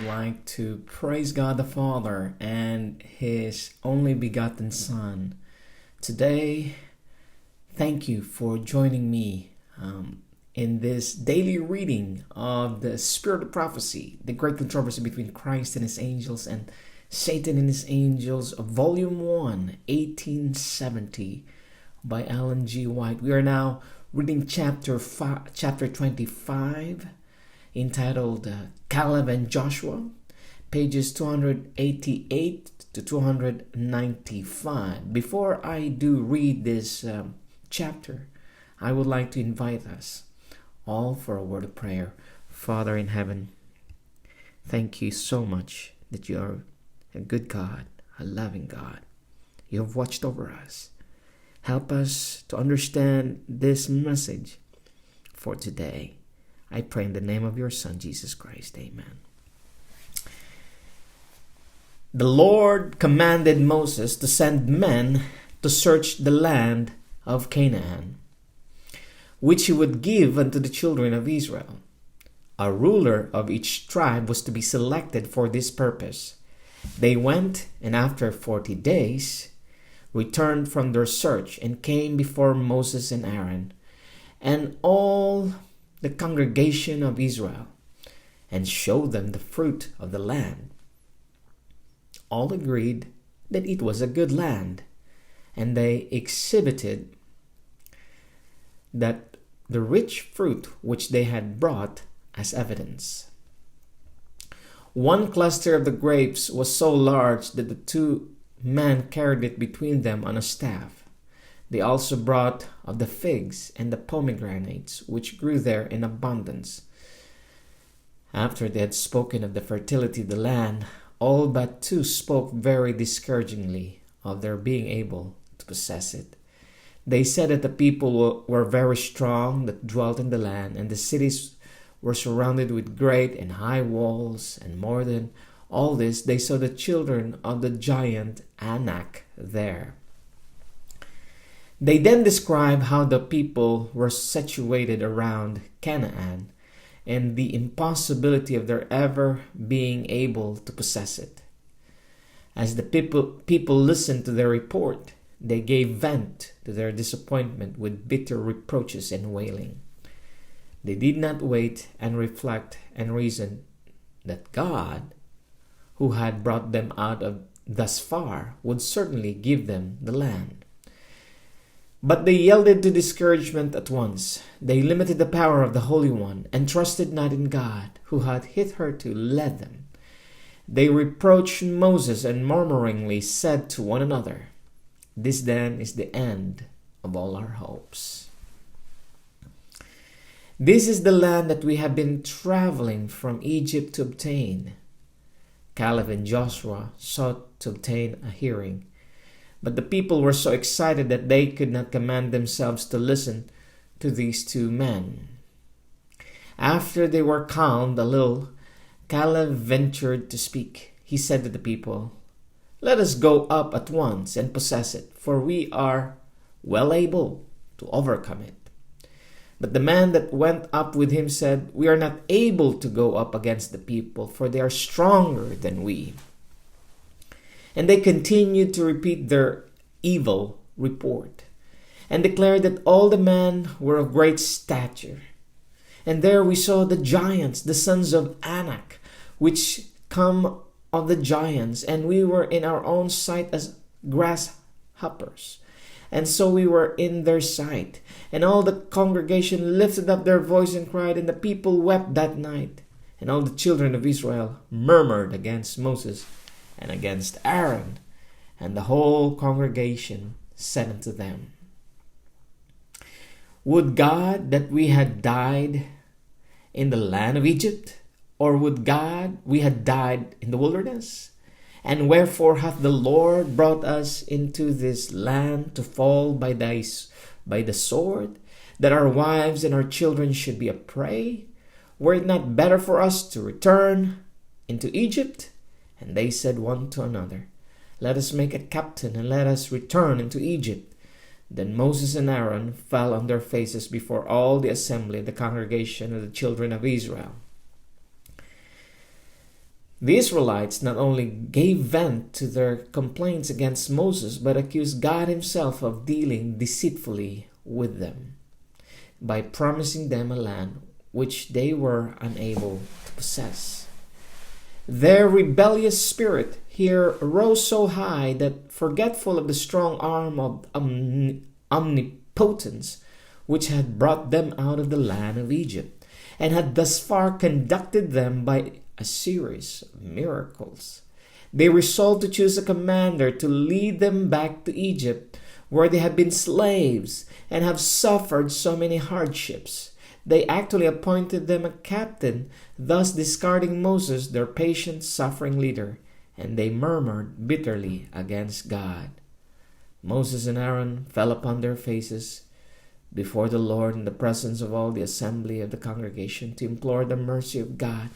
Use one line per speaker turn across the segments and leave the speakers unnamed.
like to praise God the Father and His only begotten Son. Today, thank you for joining me in this daily reading of the Spirit of Prophecy, the Great Controversy Between Christ and His Angels and Satan and His Angels, Volume 1, 1870, by Ellen G. White. We are now reading chapter 25, entitled Caleb and Joshua, pages 288 to 295. Before I do read this chapter, I would like to invite us all for a word of prayer. Father in heaven, thank you so much that you are a good God, a loving God. You have watched over us. Help us to understand this message for today. I pray in the name of your Son, Jesus Christ. Amen. The Lord commanded Moses to send men to search the land of Canaan, which he would give unto the children of Israel. A ruler of each tribe was to be selected for this purpose. They went, and after 40 days, returned from their search and came before Moses and Aaron and all the congregation of Israel, and showed them the fruit of the land. All agreed that it was a good land, and they exhibited that the rich fruit which they had brought as evidence. One cluster of the grapes was so large that the two men carried it between them on a staff. They also brought of the figs and the pomegranates which grew there in abundance. After they had spoken of the fertility of the land, all but two spoke very discouragingly of their being able to possess it. They said that the people were very strong that dwelt in the land, and the cities were surrounded with great and high walls, and more than all this, they saw the children of the giant Anak there. They then describe how the people were situated around Canaan and the impossibility of their ever being able to possess it. As the people listened to their report, they gave vent to their disappointment with bitter reproaches and wailing. They did not wait and reflect and reason that God, who had brought them out of thus far, would certainly give them the land. But they yielded to discouragement at once. They limited the power of the Holy One and trusted not in God, who had hitherto led them. They reproached Moses and murmuringly said to one another, "This then is the end of all our hopes. This is the land that we have been traveling from Egypt to obtain." Caleb and Joshua sought to obtain a hearing, but the people were so excited that they could not command themselves to listen to these two men. After they were calmed a little, Caleb ventured to speak. He said to the people, "Let us go up at once and possess it, for we are well able to overcome it." But the man that went up with him said, "We are not able to go up against the people, for they are stronger than we." And they continued to repeat their evil report, and declared that all the men were of great stature. And there we saw the giants, the sons of Anak, which come of the giants, and we were in our own sight as grasshoppers. And so we were in their sight. And all the congregation lifted up their voice and cried, and the people wept that night. And all the children of Israel murmured against Moses and against Aaron. And the whole congregation said unto them, "Would God that we had died in the land of Egypt, or would God we had died in the wilderness? And wherefore hath the Lord brought us into this land to fall by the sword, that our wives and our children should be a prey? Were it not better for us to return into Egypt?" And they said one to another, "Let us make a captain, and let us return into Egypt." Then Moses and Aaron fell on their faces before all the assembly of the congregation of the children of Israel. The Israelites not only gave vent to their complaints against Moses, but accused God himself of dealing deceitfully with them by promising them a land which they were unable to possess. Their rebellious spirit here rose so high that, forgetful of the strong arm of omnipotence which had brought them out of the land of Egypt, and had thus far conducted them by a series of miracles, they resolved to choose a commander to lead them back to Egypt, where they had been slaves and have suffered so many hardships. They actually appointed them a captain, thus discarding Moses, their patient, suffering leader, and they murmured bitterly against God. Moses and Aaron fell upon their faces before the Lord in the presence of all the assembly of the congregation to implore the mercy of God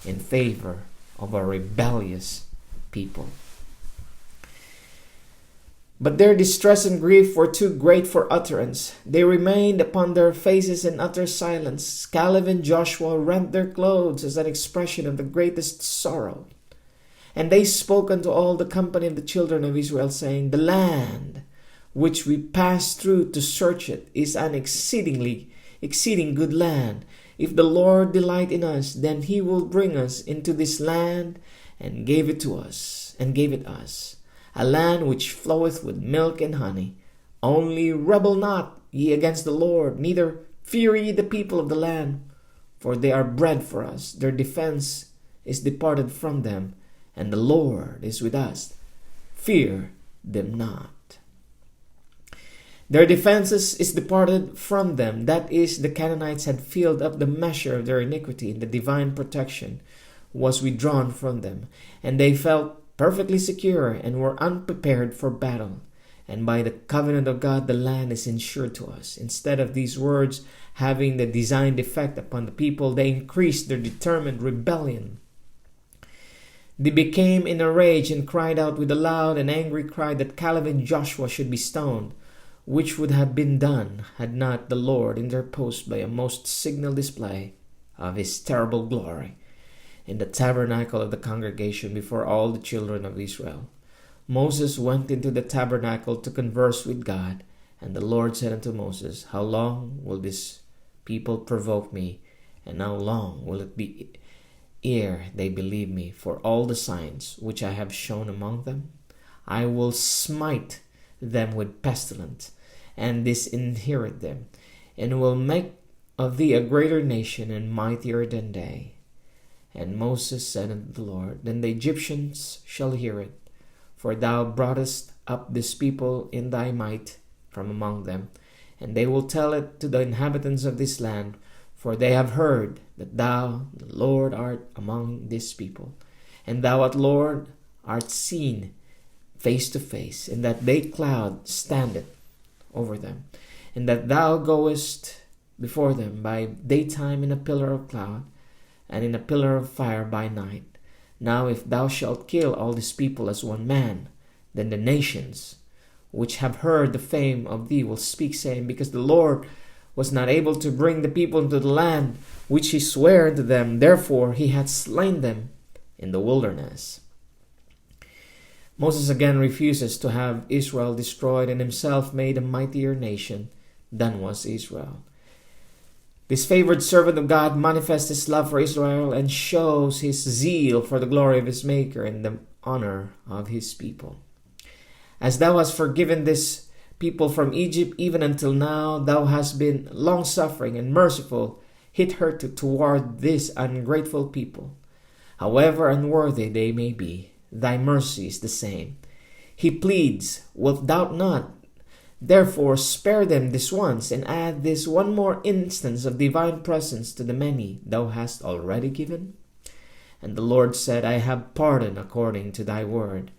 in favor of a rebellious people. But their distress and grief were too great for utterance. They remained upon their faces in utter silence. Caleb and Joshua rent their clothes as an expression of the greatest sorrow. And they spoke unto all the company of the children of Israel, saying, The land which we passed through to search it is an exceeding good land. If the Lord delight in us, then he will bring us into this land, and gave it us, a land which floweth with milk and honey. Only rebel not ye against the Lord, neither fear ye the people of the land, for they are bread for us. Their defense is departed from them, and the Lord is with us. Fear them not. Their defenses is departed from them. That is, the Canaanites had filled up the measure of their iniquity, and the divine protection was withdrawn from them, and they felt perfectly secure and were unprepared for battle. And by the covenant of God, the land is insured to us. Instead of these words having the designed effect upon the people, they increased their determined rebellion. They became in a rage and cried out with a loud and angry cry that Caleb and Joshua should be stoned, which would have been done had not the Lord interposed by a most signal display of his terrible glory in the tabernacle of the congregation before all the children of Israel. Moses went into the tabernacle to converse with God, and the Lord said unto Moses, How long will this people provoke me, and how long will it be ere they believe me for all the signs which I have shown among them? I will smite them with pestilence, and disinherit them, and will make of thee a greater nation and mightier than they. And Moses said unto the Lord, Then the Egyptians shall hear it, for thou broughtest up this people in thy might from among them, and they will tell it to the inhabitants of this land, for they have heard that thou, the Lord, art among this people, and thou, Lord, art seen face to face, and that day cloud standeth over them, and that thou goest before them by daytime in a pillar of cloud, and in a pillar of fire by night. Now if thou shalt kill all these people as one man, then the nations which have heard the fame of thee will speak, saying, Because the Lord was not able to bring the people into the land which he sware unto them, therefore he hath slain them in the wilderness. Moses again refuses to have Israel destroyed, and himself made a mightier nation than was Israel. This favored servant of God manifests his love for Israel and shows his zeal for the glory of his Maker and the honor of his people. As thou hast forgiven this people from Egypt, even until now, thou hast been long-suffering and merciful hitherto toward this ungrateful people. However unworthy they may be, thy mercy is the same. He pleads, Wilt thou not therefore spare them this once, and add this one more instance of divine presence to the many thou hast already given? And the Lord said, I have pardoned according to thy word.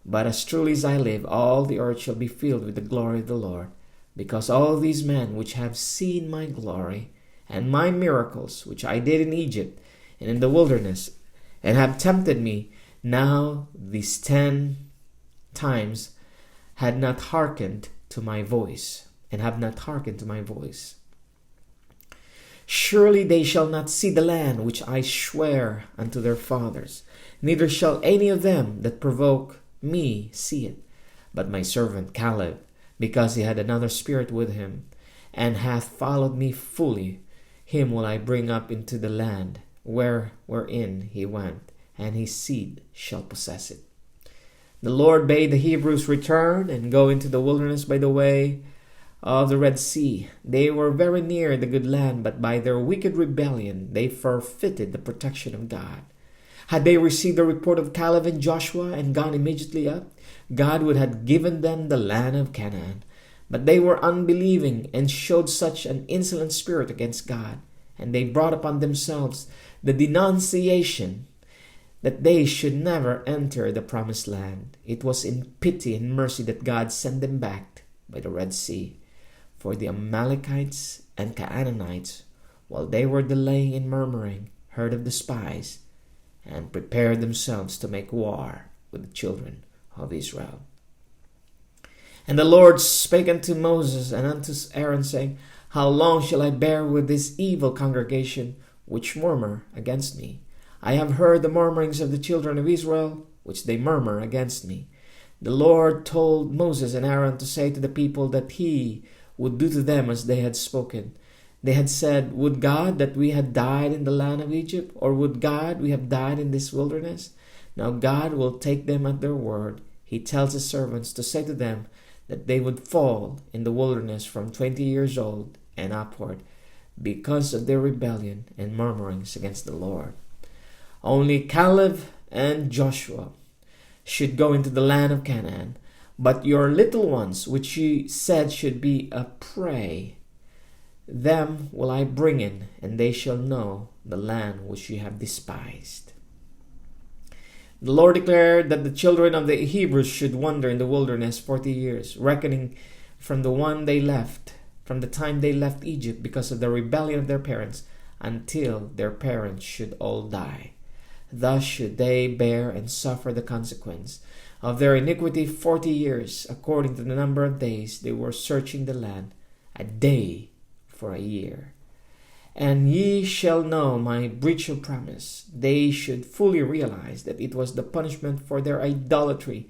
But as truly as I live, all the earth shall be filled with the glory of the Lord, because all these men which have seen my glory and my miracles which I did in Egypt and in the wilderness, and have tempted me, now these 10 times had not hearkened to my voice, and have not hearkened to my voice. Surely they shall not see the land which I swear unto their fathers, neither shall any of them that provoke me see it. But my servant Caleb, because he had another spirit with him, and hath followed me fully, him will I bring up into the land wherein he went, and his seed shall possess it. The Lord bade the Hebrews return and go into the wilderness by the way of the Red Sea. They were very near the good land, but by their wicked rebellion they forfeited the protection of God. Had they received the report of Caleb and Joshua and gone immediately up, God would have given them the land of Canaan. But they were unbelieving and showed such an insolent spirit against God, and they brought upon themselves the denunciation that they should never enter the promised land. It was in pity and mercy that God sent them back by the Red Sea. For the Amalekites and Canaanites, while they were delaying and murmuring, heard of the spies, and prepared themselves to make war with the children of Israel. And the Lord spake unto Moses and unto Aaron, saying, How long shall I bear with this evil congregation, which murmur against me? I have heard the murmurings of the children of Israel, which they murmur against me. The Lord told Moses and Aaron to say to the people that he would do to them as they had spoken. They had said, Would God that we had died in the land of Egypt, or would God we have died in this wilderness? Now God will take them at their word. He tells his servants to say to them that they would fall in the wilderness from 20 years old and upward, because of their rebellion and murmurings against the Lord. Only Caleb and Joshua should go into the land of Canaan, but your little ones, which ye said should be a prey, them will I bring in, and they shall know the land which ye have despised. The Lord declared that the children of the Hebrews should wander in the wilderness 40 years, reckoning from the time they left Egypt because of the rebellion of their parents, until their parents should all die. Thus should they bear and suffer the consequence of their iniquity 40 years, according to the number of days they were searching the land, a day for a year. And ye shall know my breach of promise. They should fully realize that it was the punishment for their idolatry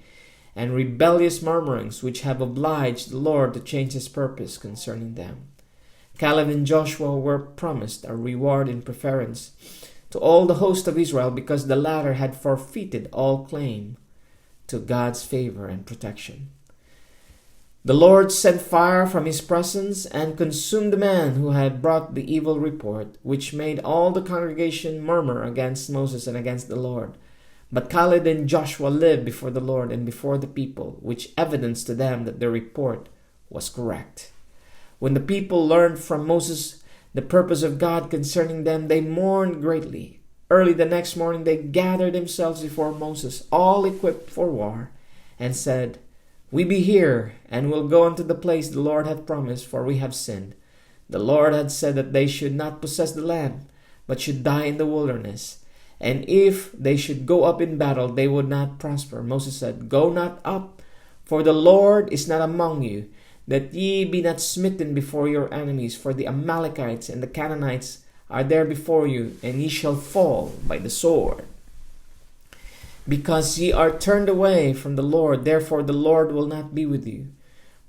and rebellious murmurings which have obliged the Lord to change his purpose concerning them. Caleb and Joshua were promised a reward in preference to all the host of Israel, because the latter had forfeited all claim to God's favor and protection. The Lord sent fire from his presence and consumed the man who had brought the evil report, which made all the congregation murmur against Moses and against the Lord. But Caleb and Joshua lived before the Lord and before the people, which evidenced to them that their report was correct. When the people learned from Moses the purpose of God concerning them, they mourned greatly. Early the next morning they gathered themselves before Moses, all equipped for war, and said, We be here, and will go unto the place the Lord hath promised, for we have sinned. The Lord had said that they should not possess the land, but should die in the wilderness. And if they should go up in battle, they would not prosper. Moses said, Go not up, for the Lord is not among you, that ye be not smitten before your enemies, for the Amalekites and the Canaanites are there before you, and ye shall fall by the sword. Because ye are turned away from the Lord, therefore the Lord will not be with you.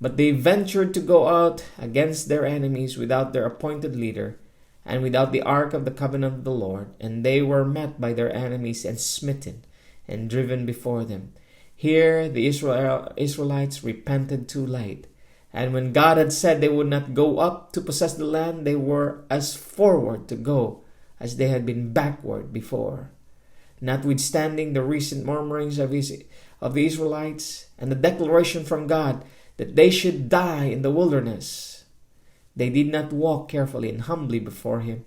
But they ventured to go out against their enemies without their appointed leader, and without the ark of the covenant of the Lord, and they were met by their enemies and smitten and driven before them. Here the Israelites repented too late. And when God had said they would not go up to possess the land, they were as forward to go as they had been backward before. Notwithstanding the recent murmurings of the Israelites and the declaration from God that they should die in the wilderness, they did not walk carefully and humbly before him.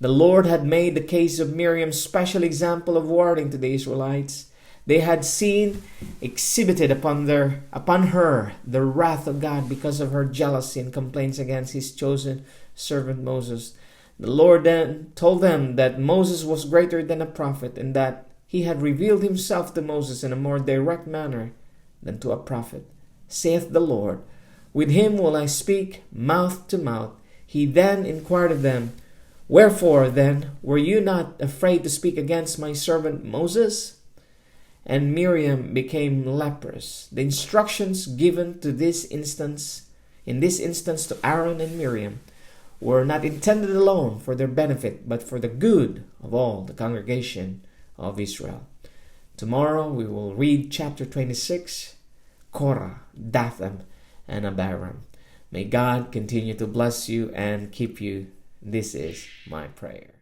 The Lord had made the case of Miriam special example of warning to the Israelites. They had seen exhibited upon her the wrath of God because of her jealousy and complaints against his chosen servant Moses. The Lord then told them that Moses was greater than a prophet, and that he had revealed himself to Moses in a more direct manner than to a prophet. Saith the Lord, With him will I speak mouth to mouth. He then inquired of them, Wherefore then were you not afraid to speak against my servant Moses? And Miriam became leprous. The instructions given in this instance to Aaron and Miriam, were not intended alone for their benefit, but for the good of all the congregation of Israel. Tomorrow we will read chapter 26, Korah, Dathan, and Abiram. May God continue to bless you and keep you. This is my prayer.